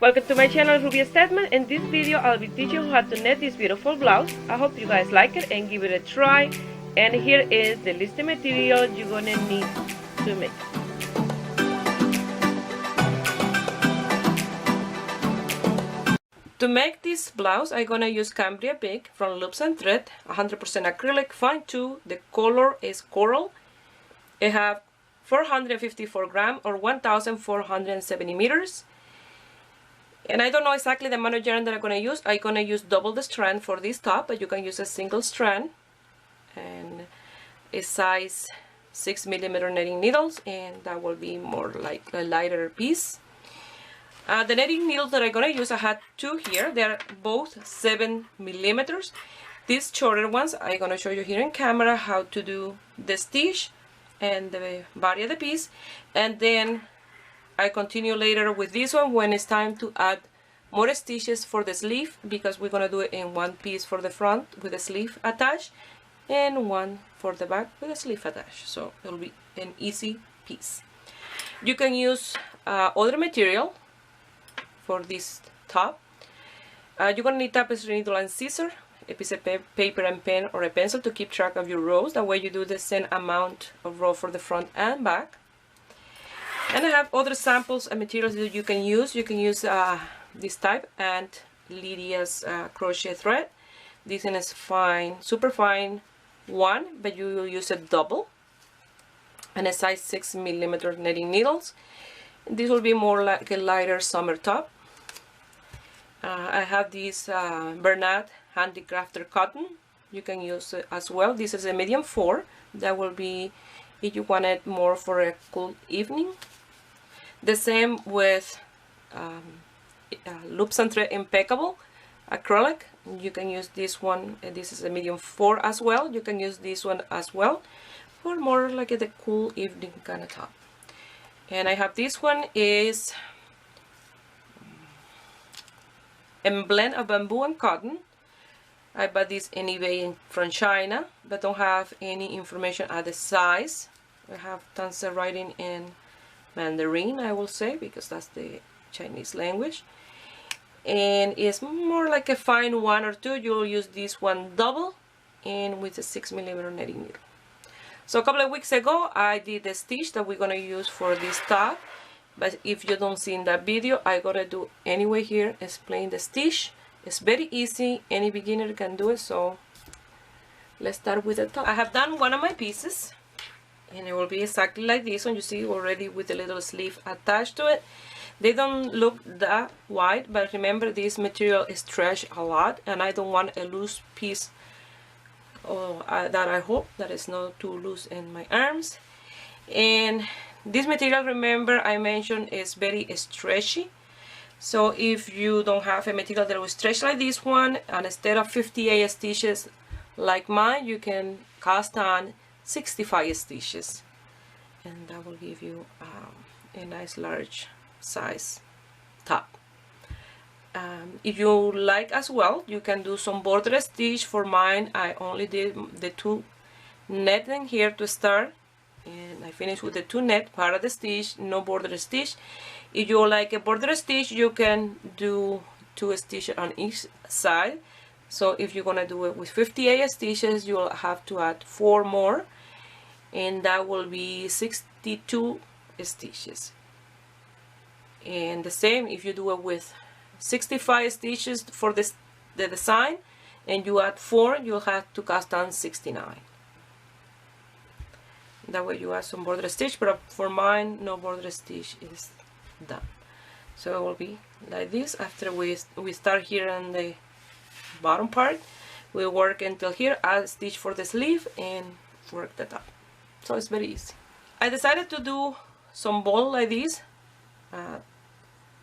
Welcome to my channel, Ruby Stedman. In this video I'll be teaching you how to knit this beautiful blouse. I hope you guys like it and give it a try. And here is the list of material you're gonna need to make. To make this blouse, I'm gonna use Cambria Pink from Loops and Thread, 100% acrylic, fine 2. The color is coral. I have 454 grams or 1,470 meters. And I don't know exactly the amount of yarn that I'm going to use. I'm going to use double the strand for this top, but you can use a single strand. And a size 6mm netting needles, and that will be more like a lighter piece. The netting needles that I'm going to use, I had two here. They're both 7mm. These shorter ones, I'm going to show you here in camera how to do the stitch and the body of the piece. And then I continue later with this one when it's time to add more stitches for the sleeve, because we're going to do it in one piece for the front with the sleeve attached and one for the back with the sleeve attached. So it'll be an easy piece. You can use other material for this top. You're going to need tapestry needle and scissor, a piece of paper and pen or a pencil to keep track of your rows. That way you do the same amount of row for the front and back. And I have other samples and materials that you can use. You can use this type and Lydia's crochet thread. This one is fine, super fine one, but you will use a double. And a size 6mm netting needles. This will be more like a lighter summer top. I have this Bernat Handicrafter cotton. You can use it as well. This is a medium 4. That will be if you want it more for a cool evening. The same with Loops and Thread Impeccable acrylic. You can use this one. This is a medium 4 as well. You can use this one as well for more like a cool evening kind of top. And I have this one is a blend of bamboo and cotton. I bought this in eBay from China, but don't have any information at the size. I have tons of writing in Mandarin, I will say, because that's the Chinese language. And it's more like a fine 1 or 2. You'll use this one double and with a 6mm netting needle. So a couple of weeks ago I did the stitch that we're going to use for this top, but if you don't see in that video, I'm going to do anyway here, explain the stitch. It's very easy, any beginner can do it. So let's start with the top. I have done one of my pieces and it will be exactly like this one. You see already with the little sleeve attached to it. They don't look that wide, but remember this material is stretched a lot and I don't want a loose piece. That I hope that is not too loose in my arms. And this material, remember I mentioned, is very stretchy. So if you don't have a material that will stretch like this one, and instead of 58 stitches like mine, you can cast on 65 stitches, and that will give you a nice large size top. If you like as well, you can do some border stitch. For mine, I only did the 2 netting here to start, and I finished with the 2 net part of the stitch, no border stitch. If you like a border stitch, you can do 2 stitches on each side. So if you're gonna do it with 58 stitches, you'll have to add 4 more, and that will be 62 stitches. And the same if you do it with 65 stitches for the design and you add 4, you'll have to cast on 69. That way you add some border stitch, but for mine no border stitch is done. So it will be like this. After we start here on the bottom part, we work until here, add stitch for the sleeve and work the top. So it's very easy. I decided to do some ball like this.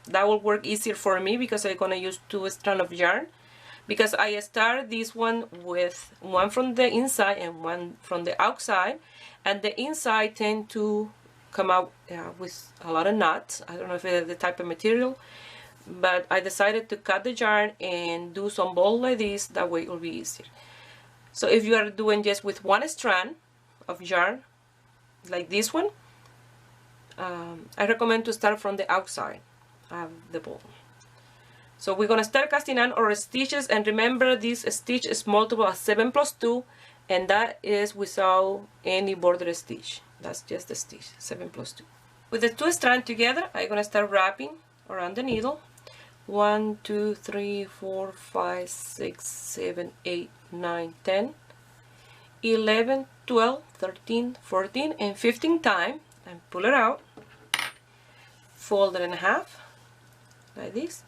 That will work easier for me because I'm gonna use 2 strands of yarn, because I start this one with one from the inside and one from the outside, and the inside tend to come out with a lot of knots. I don't know if it's the type of material, but I decided to cut the yarn and do some ball like this. That way it will be easier. So if you are doing just with 1 strand of yarn like this one, I recommend to start from the outside of the ball. So we're gonna start casting on our stitches, and remember this stitch is multiple of 7 plus 2, and that is without any border stitch. That's just the stitch, 7 plus 2. With the 2 strands together, I'm gonna start wrapping around the needle. 1, 2, 3, 4, 5, 6, 7, 8, 9, 10, 11, 12, 13, 14, and 15 times, and pull it out, fold it in half, like this.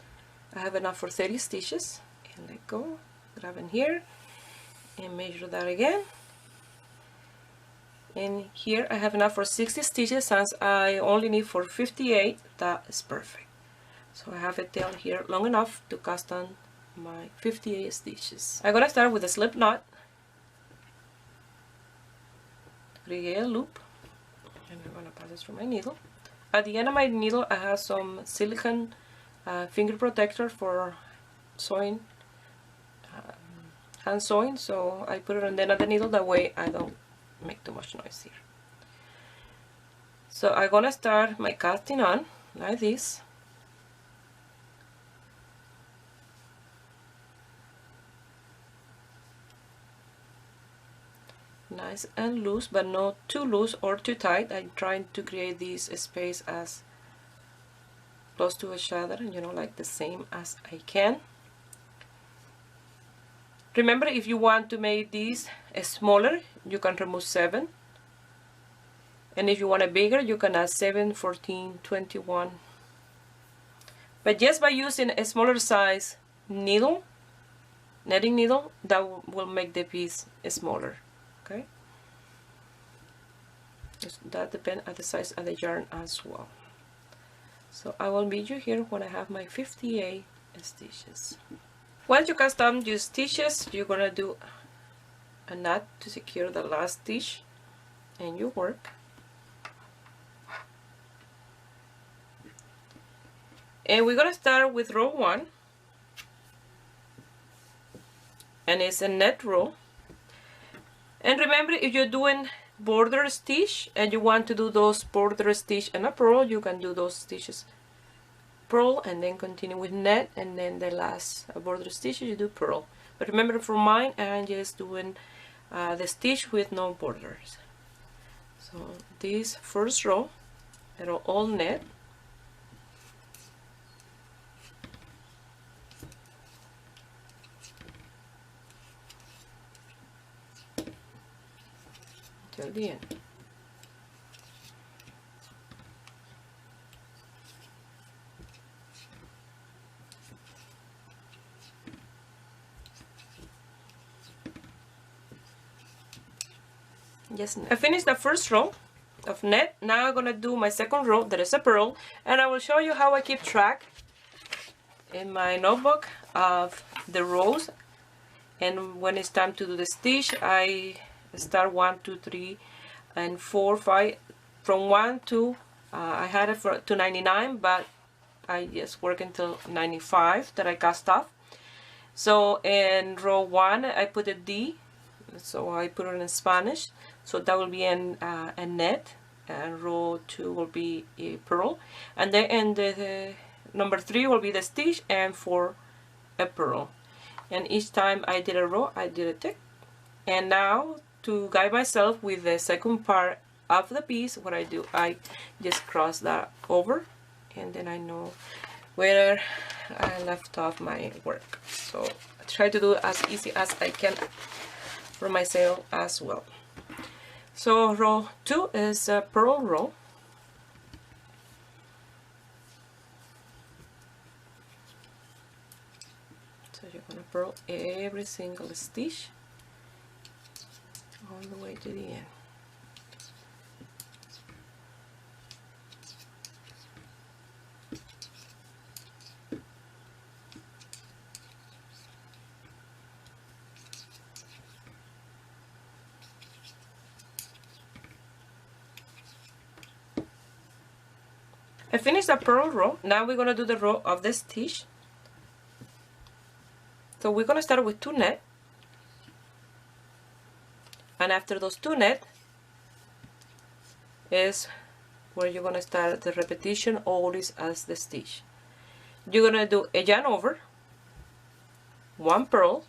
I have enough for 30 stitches, and let go, grab in here, and measure that again. And here I have enough for 60 stitches, since I only need for 58, that is perfect. So I have a tail here long enough to cast on my 58 stitches. I'm gonna start with a slip knot, create a loop, and I'm gonna pass this through my needle. At the end of my needle I have some silicone finger protector for sewing, hand sewing, so I put it on the end of the needle, that way I don't make too much noise here. So I'm gonna start my casting on like this. Nice and loose, but not too loose or too tight. I'm trying to create this space as close to each other, you know, like the same as I can. Remember, if you want to make this smaller, you can remove 7, and if you want it bigger, you can add 7, 14, 21. But just by using a smaller size needle, netting needle, that will make the piece smaller. Okay, that depends on the size of the yarn as well. So I will meet you here when I have my 58 stitches. Once you cast on your stitches, you're gonna do a knot to secure the last stitch in your work. And we're gonna start with row 1, and it's a net row. And remember, if you're doing border stitch and you want to do those border stitch and a purl, you can do those stitches purl and then continue with net, and then the last border stitch you do purl. But remember, for mine I'm just doing the stitch with no borders. So this first row, they're all net. Till the end. Yes, I finished the first row of net. Now I'm gonna do my second row, that is a purl, and I will show you how I keep track in my notebook of the rows. And when it's time to do the stitch, I start 1, 2, 3, and 4, 5. From 1 to I had it to 99, but I just work until 95 that I cast off. So in row 1 I put a D, so I put it in Spanish, so that will be a net, and row 2 will be a purl, and then in the number 3 will be the stitch, and 4 a purl. And each time I did a row, I did a tick. And now, to guide myself with the second part of the piece, what I do, I just cross that over, and then I know where I left off my work. So I try to do as easy as I can for myself as well. So row 2 is a purl row. So you're gonna purl every single stitch all the way to the end. I finished the purl row. Now we're gonna do the row of the stitch. So we're gonna start with 2 net, and after those 2 net is where you're gonna start the repetition always as the stitch. you're gonna do a yarn over, 1 purl,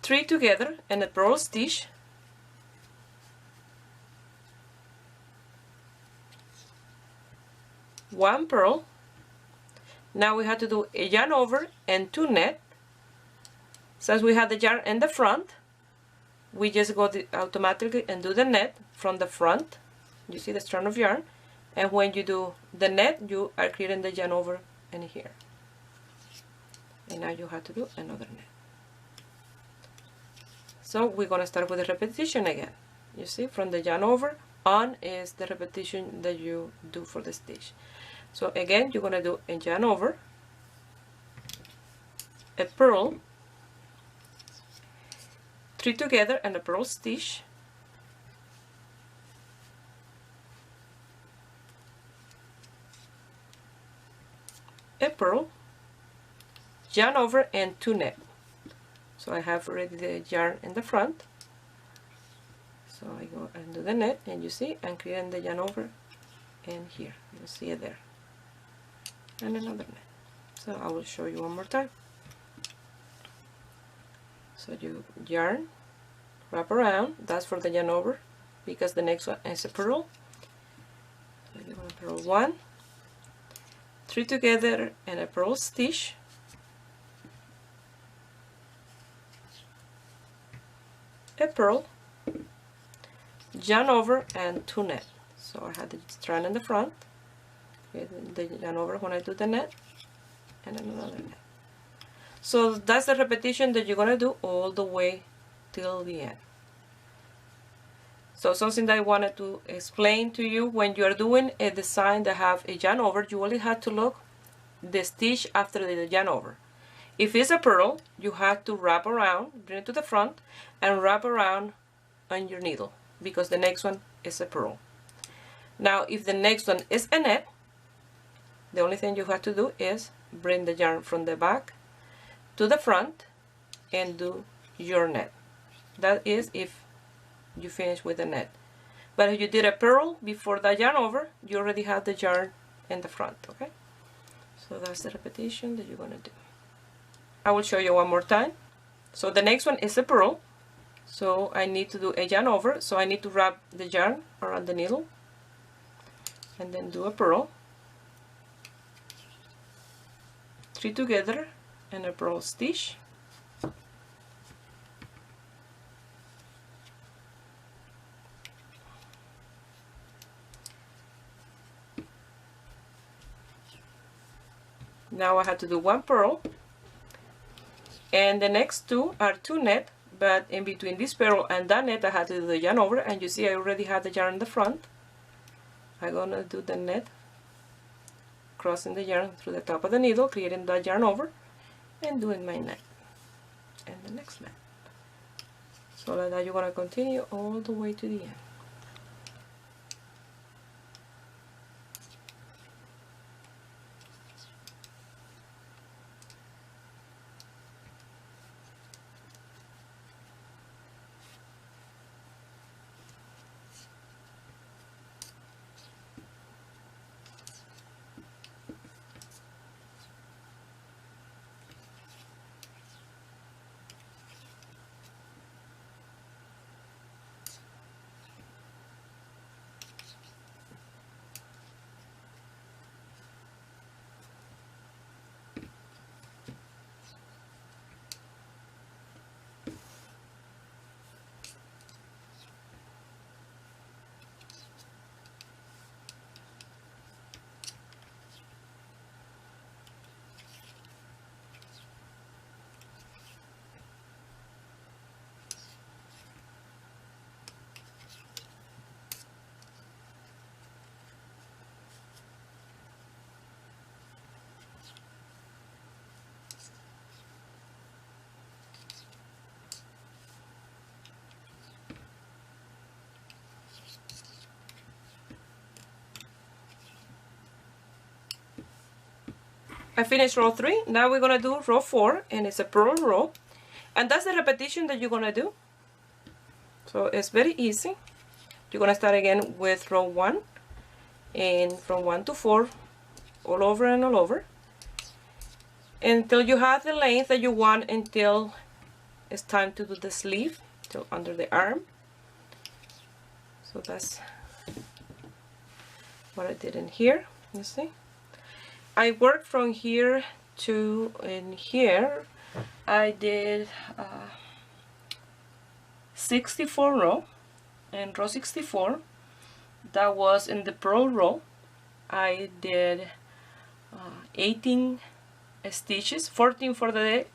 3 together and a purl stitch, one purl. Now we have to do a yarn over and 2 net. Since we have the yarn in the front, we just go automatically and do the net from the front. You see the strand of yarn, and when you do the net, you are creating the yarn over in here. And now you have to do another net. So we're going to start with the repetition again. You see, from the yarn over on is the repetition that you do for the stitch. So again, you're going to do a yarn over, a purl, 3 together and a purl stitch, a purl, yarn over and 2 net. So I have already the yarn in the front. So I go and do the net, and you see I'm creating the yarn over in here. You see it there. And another net. So I will show you one more time. So you yarn, wrap around, that's for the yarn over, because the next one is a purl. So you're going to purl 1, 3 together and a purl stitch, a purl, yarn over and 2 net. So I had the strand in the front, the yarn over when I do the net, and another net. So that's the repetition that you're going to do all the way till the end. So something that I wanted to explain to you, when you are doing a design that have a yarn over, you only have to look the stitch after the yarn over. If it's a purl, you have to wrap around, bring it to the front, and wrap around on your needle, because the next one is a purl. Now if the next one is a net, the only thing you have to do is bring the yarn from the back to the front and do your net. That is if you finish with the net. But if you did a purl before the yarn over, you already have the yarn in the front, okay? So that's the repetition that you're going to do. I will show you one more time. So the next one is a purl. So I need to do a yarn over, so I need to wrap the yarn around the needle and then do a purl, 3 together and a purl stitch, now I have to do 1 purl, and the next 2 are 2 net, but in between this purl and that net I had to do the yarn over, and you see I already have the yarn in the front. I'm gonna do the net, crossing the yarn through the top of the needle, creating that yarn over, and doing my net and the next net. So like that you're gonna continue all the way to the end. I finished row 3. Now we're gonna do row 4, and it's a purl row, and that's the repetition that you're gonna do. So it's very easy. You're gonna start again with row 1, and from 1 to 4 all over and all over until you have the length that you want, until it's time to do the sleeve, till under the arm. So that's what I did in here. You see, I worked from here to in here. I did 64 row, and row 64, that was in the purl row. I did 18 stitches, 14 for the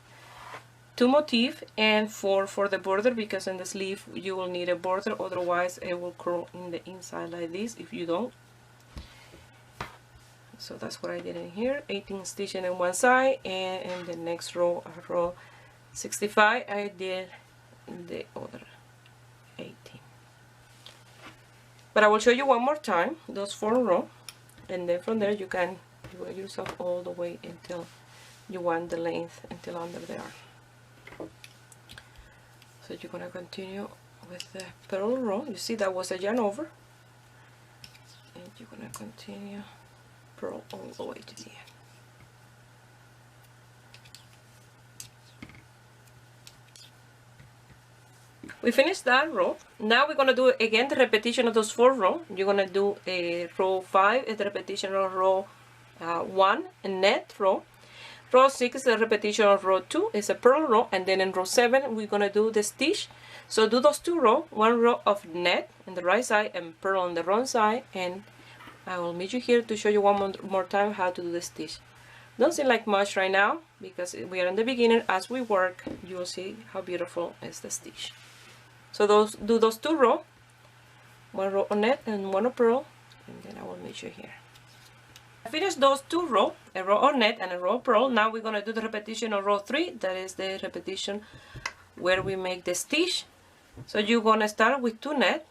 two motif and 4 for the border, because in the sleeve you will need a border, otherwise it will curl in the inside like this if you don't. So that's what I did in here, 18 stitches on one side, and in the next row, row 65, I did the other 18. But I will show you one more time those 4 rows, and then from there you can work yourself all the way until you want the length until under the arm. So you're gonna continue with the purl row. You see that was a yarn over, and you're gonna continue purl all the way to the end. We finished that row. Now we're gonna do again the repetition of those 4 rows. You're gonna do a row 5 is the repetition of row 1, a net row. Row 6 is the repetition of row 2, is a purl row, and then in row 7 we're gonna do the stitch. So do those 2 rows, 1 row of net on the right side and purl on the wrong side, and I will meet you here to show you one more time how to do the stitch. Don't seem like much right now because we are in the beginning. As we work, you will see how beautiful is the stitch. So do those 2 rows, 1 row on net and 1 of purl, and then I will meet you here. I finished those 2 rows, a row on net and a row of purl. Now we're going to do the repetition of row 3. That is the repetition where we make the stitch. So you're going to start with 2 net.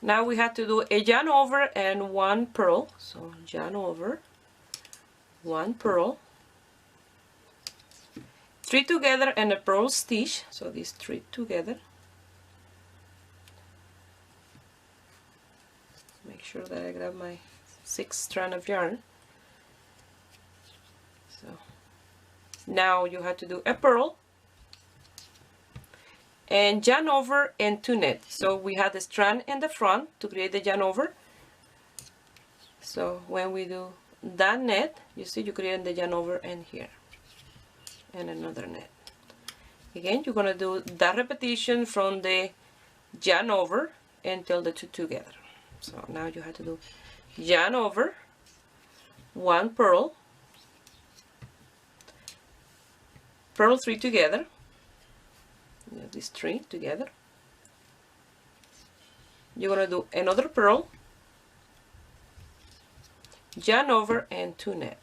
Now we have to do a yarn over and 1 purl. So yarn over, 1 purl, 3 together and a purl stitch. So these 3 together. Make sure that I grab my 6th strand of yarn. So now you have to do a purl and yarn over and 2 net. So we have the strand in the front to create the yarn over. So when we do that net, you see you create the yarn over in here and another net. Again, you're gonna do that repetition from the yarn over until the 2 together. So now you have to do yarn over, 1 purl, purl 3 together, these 3 together. You're gonna do another purl, yarn over and 2 net.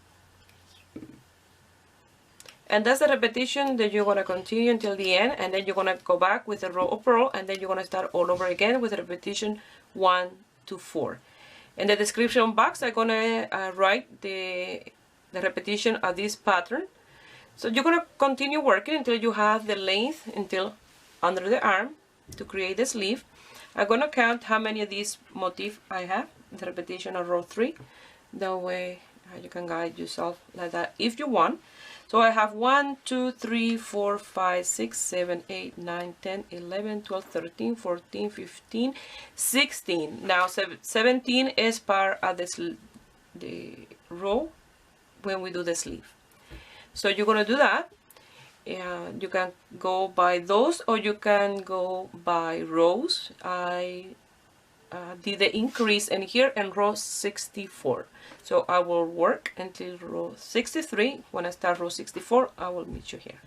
And that's the repetition that you're gonna continue until the end, and then you're gonna go back with a row of purl, and then you're gonna start all over again with repetition 1 to 4. In the description box I'm gonna write the repetition of this pattern. So you're gonna continue working until you have the length until under the arm to create the sleeve. I'm gonna count how many of these motifs I have, the repetition of row 3. That way you can guide yourself like that if you want. So I have 1, 2, 3, 4, 5, 6, 7, 8, 9, 10, 11, 12, 13, 14, 15, 16. Now 17 is part of the row when we do the sleeve. So you're going to do that. You can go by those or you can go by rows. I did the increase in here in row 64. So I will work until row 63. When I start row 64, I will meet you here.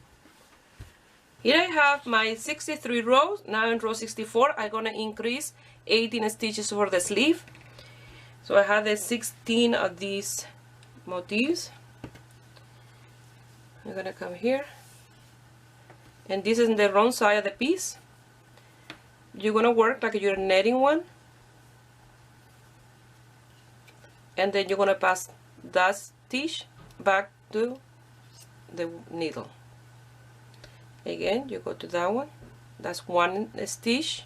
Here I have my 63 rows. Now in row 64, I'm going to increase 18 stitches for the sleeve. So I have the 16 of these motifs. I'm going to come here. And this is the wrong side of the piece. You're going to work like you're netting one. And then you're going to pass that stitch back to the needle. Again, you go to that one. That's one stitch.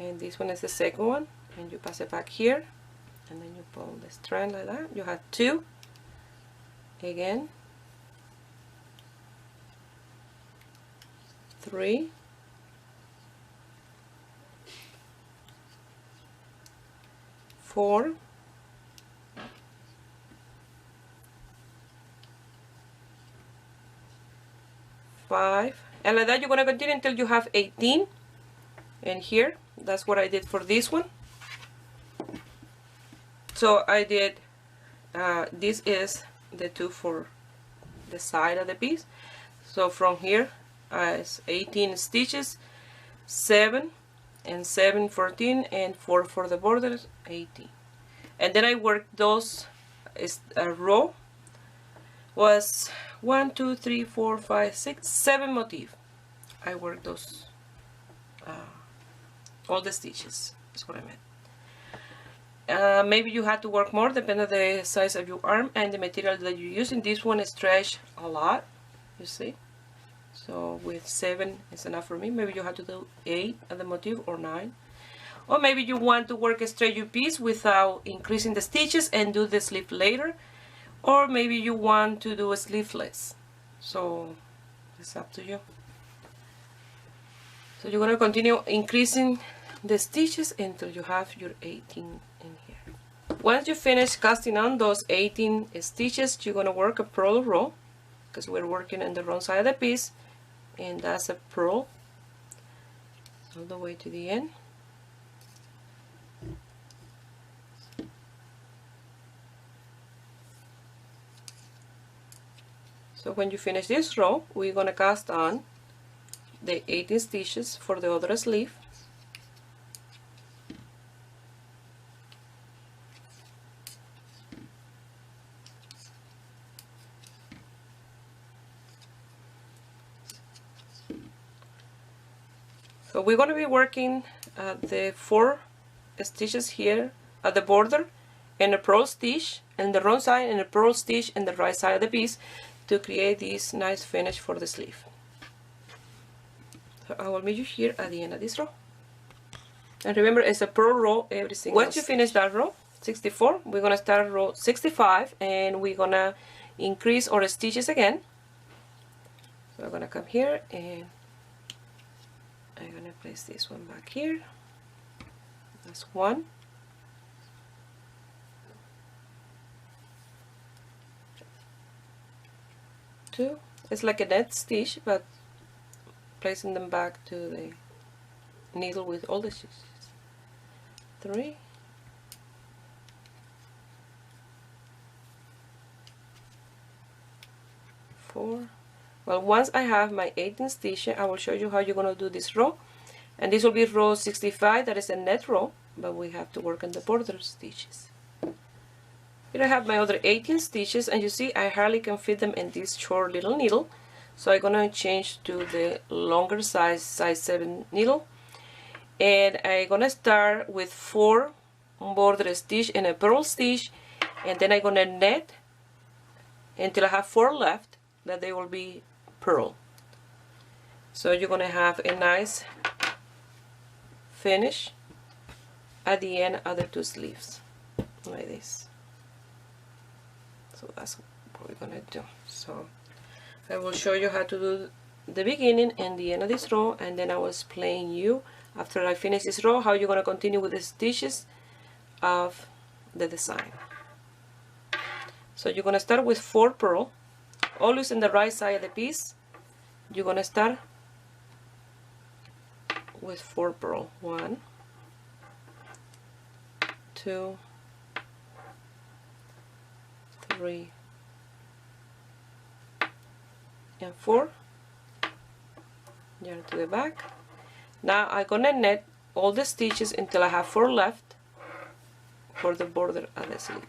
and this one is the second one, and you pass it back here, and then you pull the strand like that. You have 2 again, 3, 4, 5, and like that you're going to continue until you have 18. And here, that's what I did for this one. So I did, this is the 2 for the side of the piece. So from here, it's 18 stitches, 7 and 7, 14, and 4 for the borders, 18. And then I worked those, row was 1, 2, 3, 4, 5, 6, 7 motifs. I worked those, all the stitches, that's what I meant. Maybe you had to work more depending on the size of your arm and the material that you're using. This one stretch a lot, you see. So with 7 is enough for me. Maybe you have to do 8 of the motif or 9. Or maybe you want to work a straight your piece without increasing the stitches and do the sleeve later. Or maybe you want to do a sleeveless. So it's up to you. So you're going to continue increasing the stitches until you have your 18 in here. Once you finish casting on those 18 stitches, you're going to work a purl row, because we're working on the wrong side of the piece, and that's a purl all the way to the end. So when you finish this row, we're going to cast on the 18 stitches for the other sleeve. So we're going to be working the 4 stitches here at the border, and a purl stitch in the wrong side and a purl stitch in the right side of the piece to create this nice finish for the sleeve. So I will meet you here at the end of this row. And remember, it's a purl row every single. Once you finish that row, 64, we're going to start row 65, and we're going to increase our stitches again. So I'm going to come here, and I'm going to place this one back here. That's 1. 2. It's like a net stitch, but placing them back to the needle with all the stitches. 3. 4. Well, once I have my 18 stitches, I will show you how you're going to do this row. And this will be row 65, that is a net row, but we have to work on the border stitches. Here I have my other 18 stitches, and you see I hardly can fit them in this short little needle. So I'm going to change to the longer size 7 needle. And I'm going to start with 4 border stitch and a purl stitch, and then I'm going to net until I have 4 left, that they will be purl. So you're going to have a nice finish at the end of the 2 sleeves, like this. So that's what we're going to do. So I will show you how to do the beginning and the end of this row, and then I will explain you after I finish this row how you're going to continue with the stitches of the design. So you're going to start with 4 purl, always in the right side of the piece. You're going to start with 4 purl. 1, 2, 3, and 4. Yarn to the back. Now I'm gonna net all the stitches until I have 4 left for the border of the sleeve.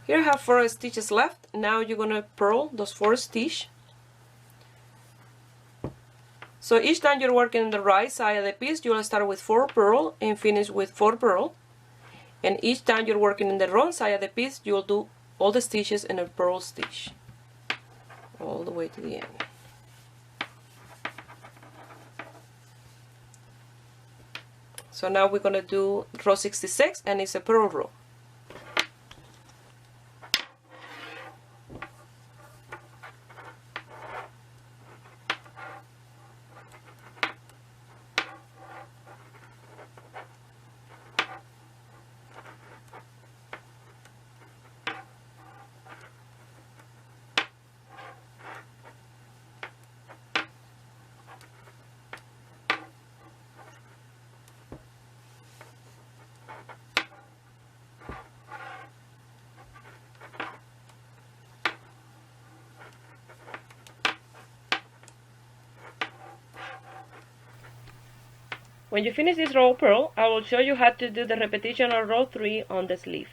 Here I have 4 stitches left. Now you're gonna purl those 4 stitches. So each time you're working on the right side of the piece, you'll start with 4 purl and finish with 4 purl. And each time you're working on the wrong side of the piece, you'll do all the stitches in a purl stitch. all the way to the end. So now we're going to do row 66, and it's a purl row. When you finish this row of purl, I will show you how to do the repetition on row 3 on the sleeve.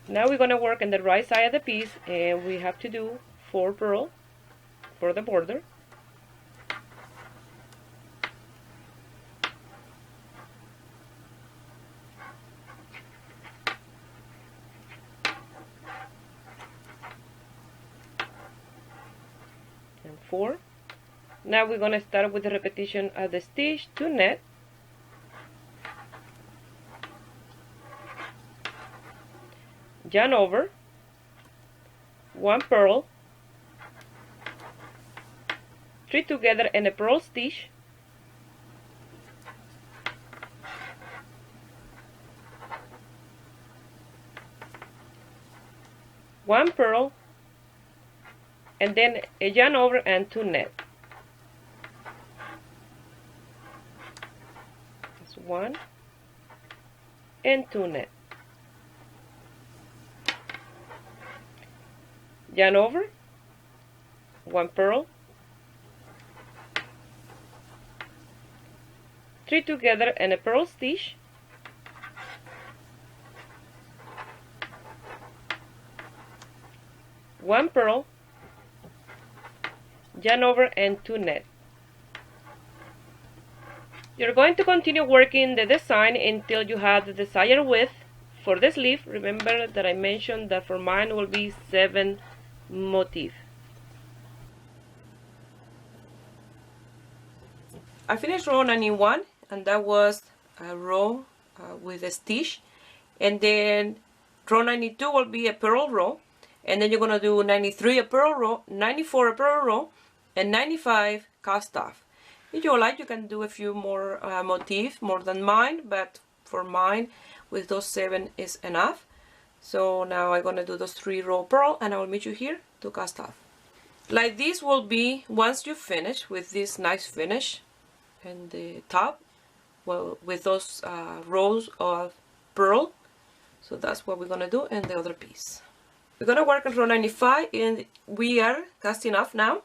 Now we're going to work on the right side of the piece, and we have to do 4 purl for the border. And 4. Now we're going to start with the repetition of the stitch to net. Yarn over, 1 purl, 3 together and a purl stitch, one purl, and then a yarn over and 2 net. That's 1 and 2 net. Yarn over, 1 purl, 3 together and a purl stitch, one purl, yarn over and 2 net. You're going to continue working the design until you have the desired width for the sleeve. Remember that I mentioned that for mine will be 7 motif. I finished row 91, and that was a row with a stitch, and then row 92 will be a purl row, and then you're going to do 93 a purl row, 94 a purl row, and 95 cast off. If you like, you can do a few more motifs, more than mine, but for mine with those 7 is enough. So now I'm going to do those 3 row purl, and I will meet you here to cast off. Like this will be once you finish with this nice finish in the top, well, with those rows of purl. So that's what we're going to do in the other piece. We're going to work on row 95, and we are casting off now.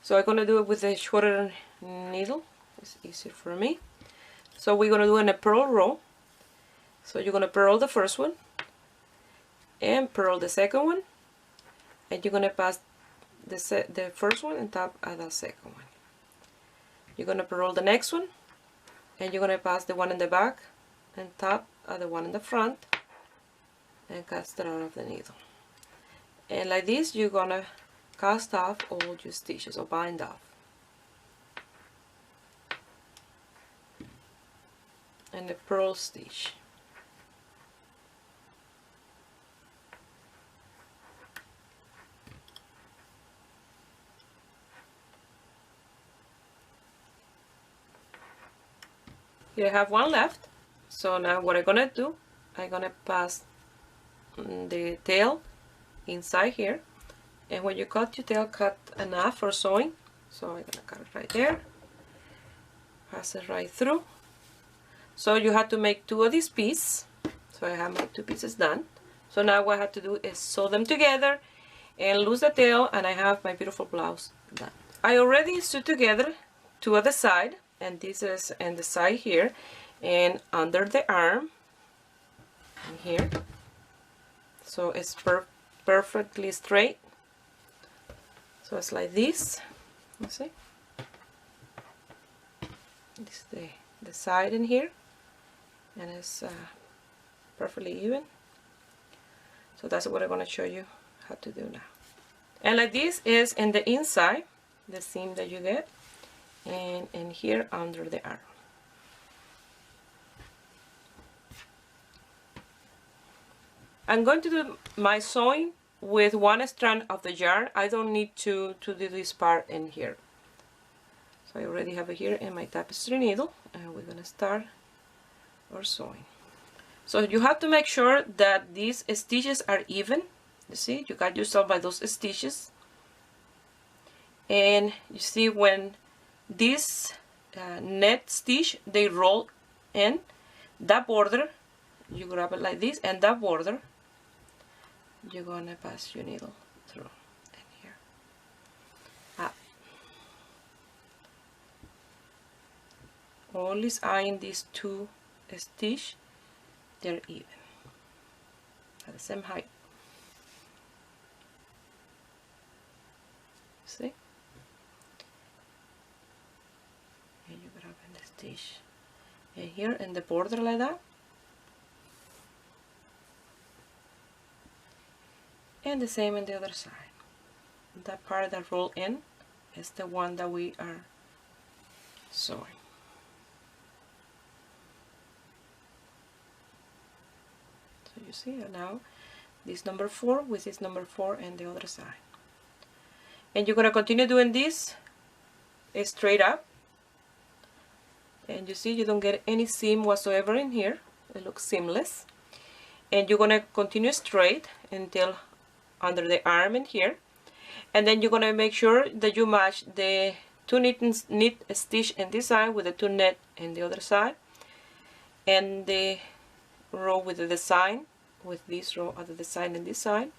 So I'm going to do it with a shorter needle. It's easier for me. So we're going to do in a purl row. So you're going to purl the first one, and purl the second one, and you're going to pass the first one and top of the second one. You're going to purl the next one, and you're going to pass the one in the back and top of the one in the front, and cast it out of the needle. And like this, you're going to cast off all your stitches, or bind off. And the purl stitch. Here I have one left. So now what I'm gonna do, I'm gonna pass the tail inside here, and when you cut your tail, cut enough for sewing. So I'm gonna cut it right there, pass it right through. So you have to make 2 of these pieces. So I have my 2 pieces done. So now what I have to do is sew them together and loose the tail, and I have my beautiful blouse done. I already sewed together 2 at the side, and this is in the side here and under the arm and here. So it's perfectly straight. So it's like this. You see? This is the side in here, and it's perfectly even. So that's what I'm going to show you how to do now. And like this is in the inside, the seam that you get, and in here under the arm. I'm going to do my sewing with one strand of the yarn. I don't need to do this part in here. So I already have it here in my tapestry needle, and we're going to start our sewing. So you have to make sure that these stitches are even. You see, you got yourself by those stitches. And you see when this net stitch, they roll in, that border, you grab it like this, and that border, you're gonna pass your needle through in here, up. Always eyeing these two stitches, they're even, at the same height. See? And you grab in the stitch, and here in the border like that. And the same on the other side. That part that roll in is the one that we are sewing. So you see now this number 4 with this number 4 and the other side. And you're going to continue doing this straight up. And you see you don't get any seam whatsoever in here. It looks seamless. And you're going to continue straight until under the arm in here, and then you're going to make sure that you match the two knit stitch in this side with the two net in the other side, and the row with the design with this row of the design in this side,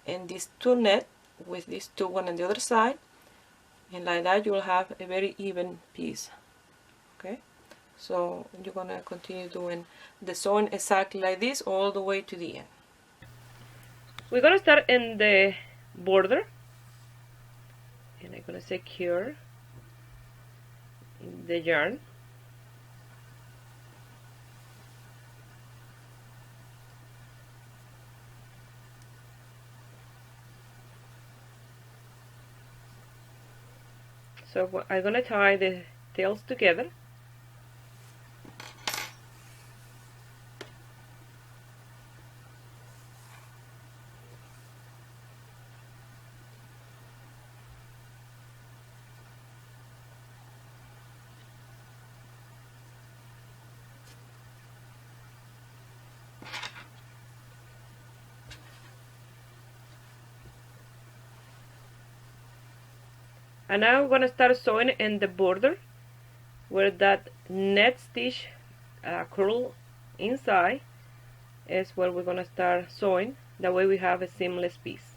and these two net with this two one on the other side, and like that you will have a very even piece. Okay, so you're going to continue doing the sewing exactly like this all the way to the end. We're going to start in the border, and I'm going to secure the yarn. So I'm going to tie the tails together. And now I'm going to start sewing in the border where that net stitch curl inside is where we're going to start sewing. That way we have a seamless piece.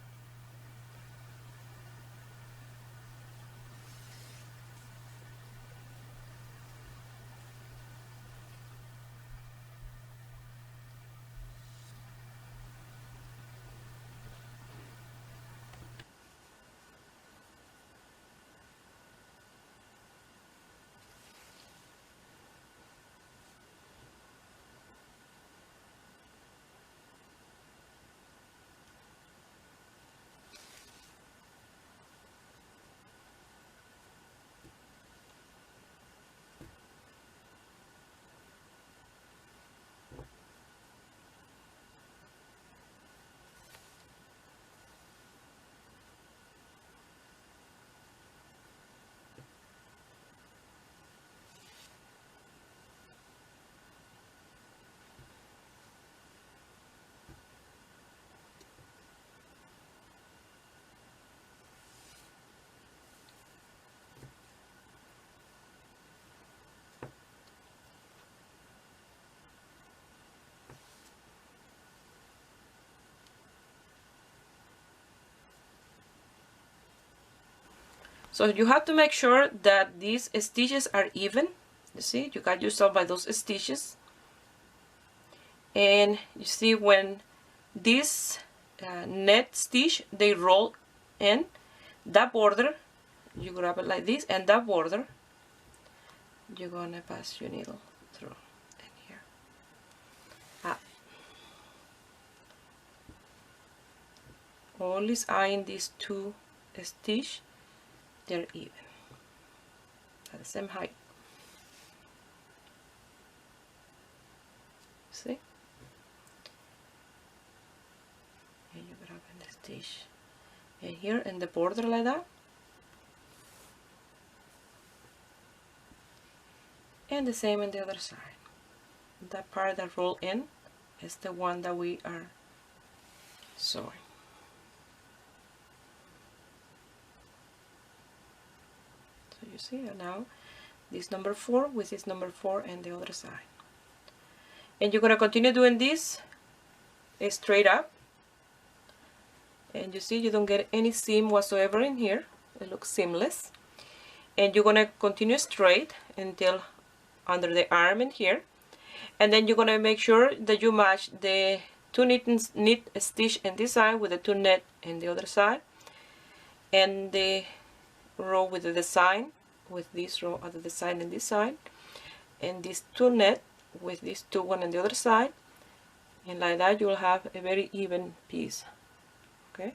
So you have to make sure that these stitches are even. You see, you got yourself by those stitches. And you see when this net stitch, they roll in, that border, you grab it like this, and that border, you're going to pass your needle through in here. Up. always eyeing these two stitches, they're even at the same height. See? And you grab in the stitch, and here in the border like that, and the same on the other side. That part that roll in is the one that we are sewing. So you see now this number 4 with this number 4 and the other side. And you're going to continue doing this straight up. And you see you don't get any seam whatsoever in here. It looks seamless. And you're going to continue straight until under the arm in here. And then you're going to make sure that you match the 2 knit stitch in this side with the 2 net in the other side. And the row with the design with this row at the side and this side. And this 2 net with this 2 one on the other side, and like that you'll have a very even piece. Okay,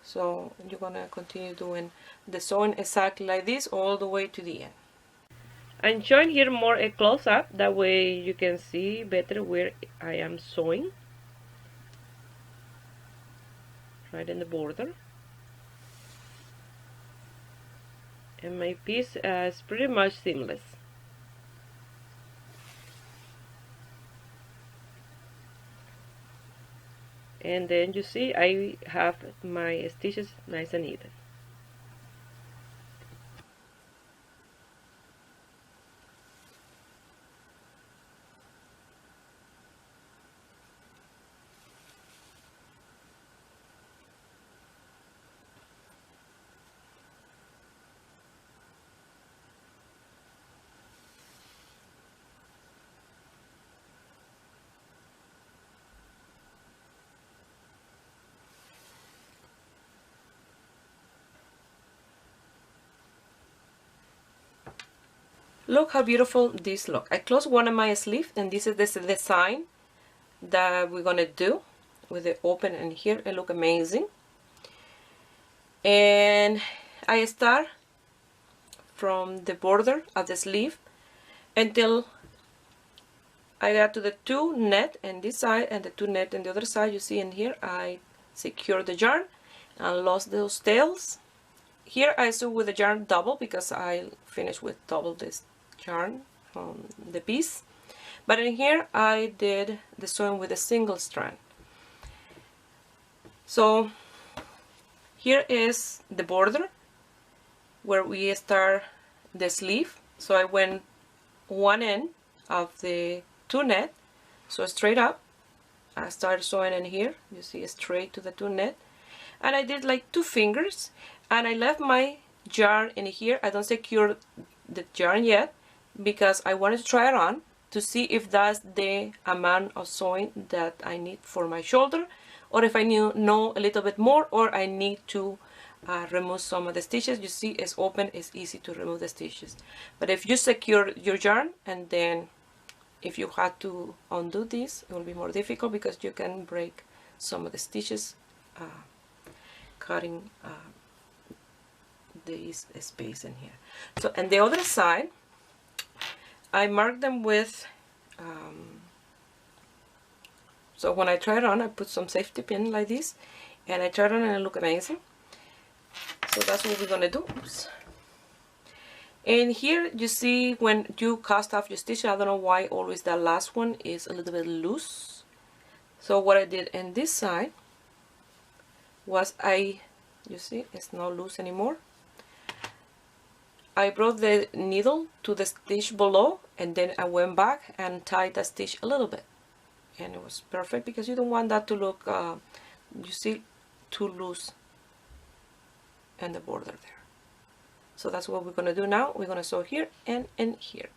so you're gonna continue doing the sewing exactly like this all the way to the end. I'm showing here more a close-up, that way you can see better where I am sewing, right in the border. And my piece is pretty much seamless. And then you see I have my stitches nice and even. Look how beautiful this look. I closed one of my sleeves, and this is the design that we're gonna do with the open, and here it look amazing. And I start from the border of the sleeve until I got to the 2 net in this side and the 2 net in the other side. You see in here I secure the yarn and lost those tails. Here I sew with the yarn double because I finished with double this yarn on the piece, but in here I did the sewing with a single strand. So here is the border where we start the sleeve. So I went one end of the 2 net, so straight up I started sewing in here, you see, straight to the 2 net, and I did like 2 fingers, and I left my yarn in here. I don't secure the yarn yet because I wanted to try it on to see if that's the amount of sewing that I need for my shoulder, or if I know a little bit more, or I need to remove some of the stitches. You see it's open, it's easy to remove the stitches. But if you secure your yarn, and then if you had to undo this, it will be more difficult because you can break some of the stitches cutting this space in here. So on the other side I mark them with so when I try it on, I put some safety pin like this, and I try it on and it look amazing. So that's what we're gonna do. Oops. And here you see when you cast off your stitch, I don't know why always that last one is a little bit loose. So what I did in this side was you see it's not loose anymore. I brought the needle to the stitch below, and then I went back and tied the stitch a little bit, and it was perfect because you don't want that to look you see, too loose in the border there. So that's what we're going to do now. We're going to sew here and in here.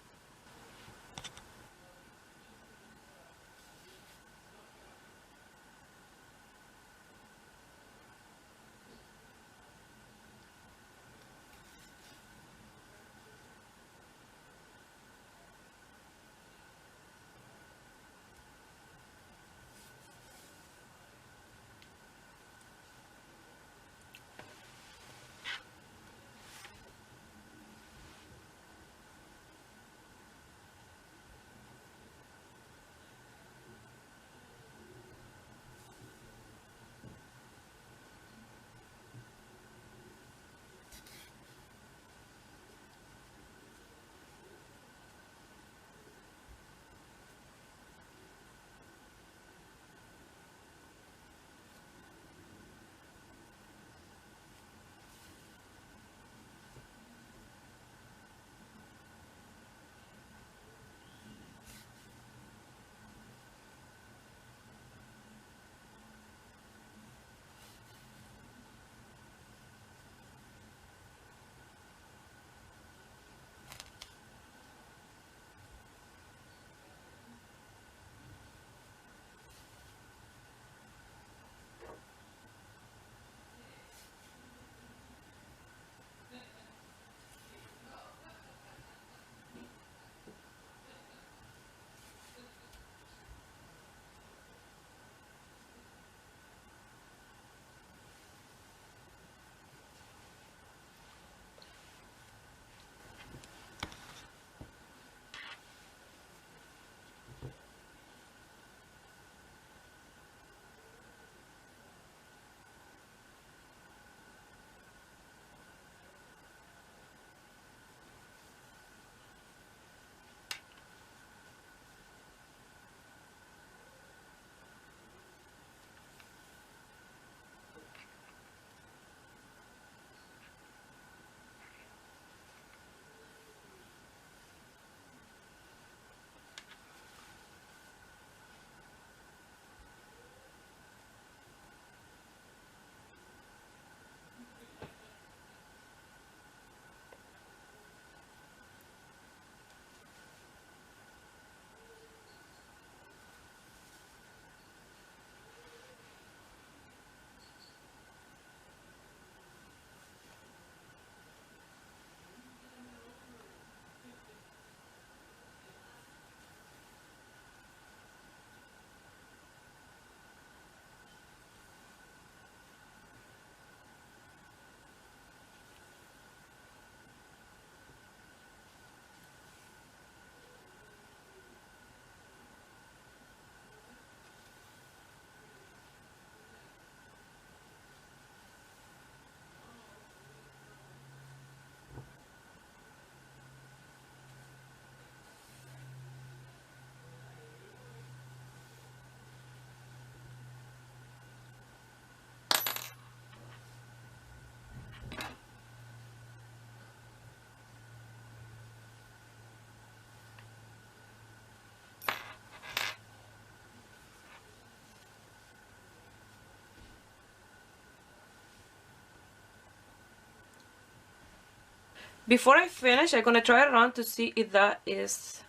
Before I finish, I'm gonna try it around to see if that is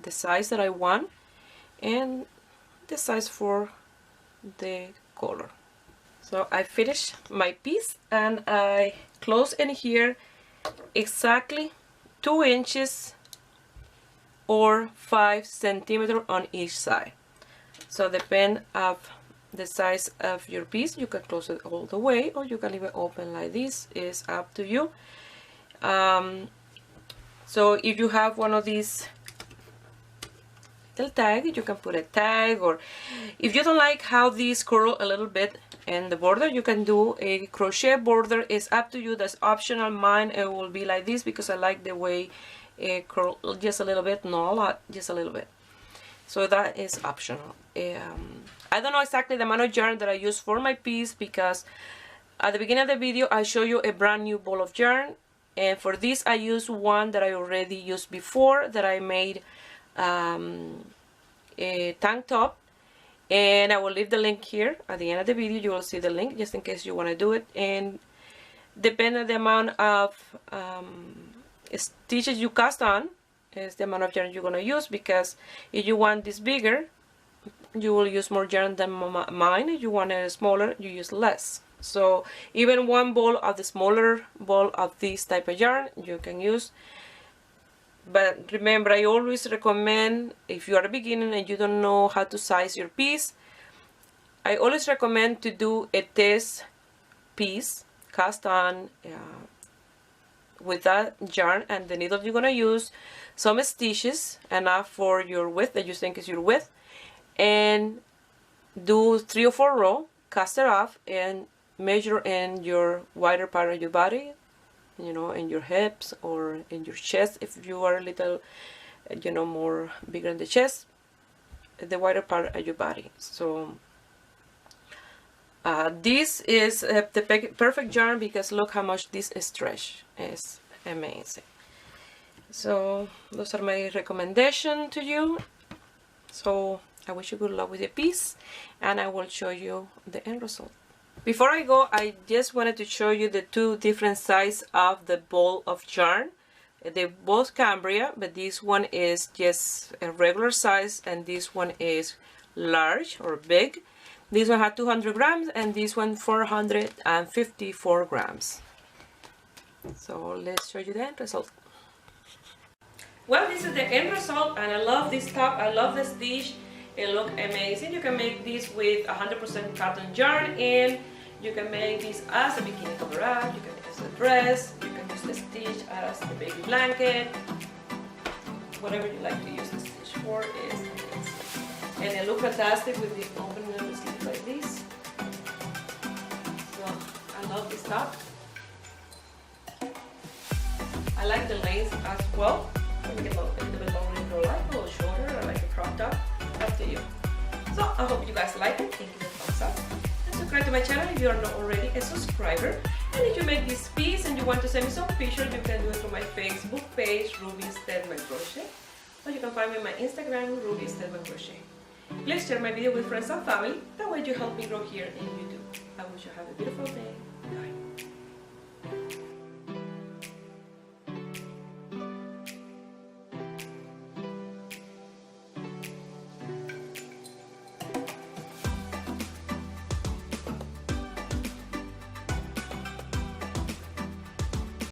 the size that I want and the size for the color. So I finished my piece and I close in here exactly 2 inches or 5 centimeters on each side. So depend of the size of your piece, you can close it all the way or you can leave it open like this. It's up to you. So if you have one of these little tags, you can put a tag, or if you don't like how these curl a little bit in the border, you can do a crochet border. It's up to you, that's optional. Mine it will be like this because I like the way it curl just a little bit, not a lot, just a little bit. So that is optional. I don't know exactly the amount of yarn that I use for my piece because at the beginning of the video I show you a brand new ball of yarn, and for this I use one that I already used before that I made a tank top, and I will leave the link here at the end of the video. You will see the link just in case you want to do it, and depending on the amount of stitches you cast on is the amount of yarn you're going to use, because if you want this bigger you will use more yarn than mine. If you want it smaller you use less. So even one ball of the smaller ball of this type of yarn you can use. But remember, I always recommend, if you are a beginner and you don't know how to size your piece, I always recommend to do a test piece cast on with that yarn and the needle you're going to use, some stitches enough for your width that you think is your width, and do 3 or 4 rows, cast it off, and measure in your wider part of your body, you know, in your hips or in your chest if you are a little, you know, more bigger in the chest, the wider part of your body. So this is the perfect yarn because look how much this stretch is amazing. So those are my recommendations to you. So I wish you good luck with the piece and I will show you the end result. Before I go, I just wanted to show you the 2 different sizes of the ball of yarn. They're both Cambria, but this one is just a regular size and this one is large or big. This one had 200 grams and this one 454 grams. So let's show you the end result. Well, this is the end result and I love this top. I love the stitch. It looks amazing. You can make this with 100% cotton yarn and you can make this as a bikini cover up, you can use a dress, you can use the stitch as the baby blanket. Whatever you like to use the stitch for is amazing. And it looks fantastic with the opening of the sleeve like this. So I love this top. I like the length as well. Make it a little bit longer if you like, a little shorter, or like a crop top. Up to you. So I hope you guys like it. Give it a thumbs up and subscribe to my channel if you are not already a subscriber. And if you make this piece and you want to send me some pictures, you can do it through my Facebook page, Ruby Stedman Crochet, or you can find me on my Instagram, Ruby Stedman Crochet. Please share my video with friends and family. That way you help me grow here in YouTube. I wish you have a beautiful day.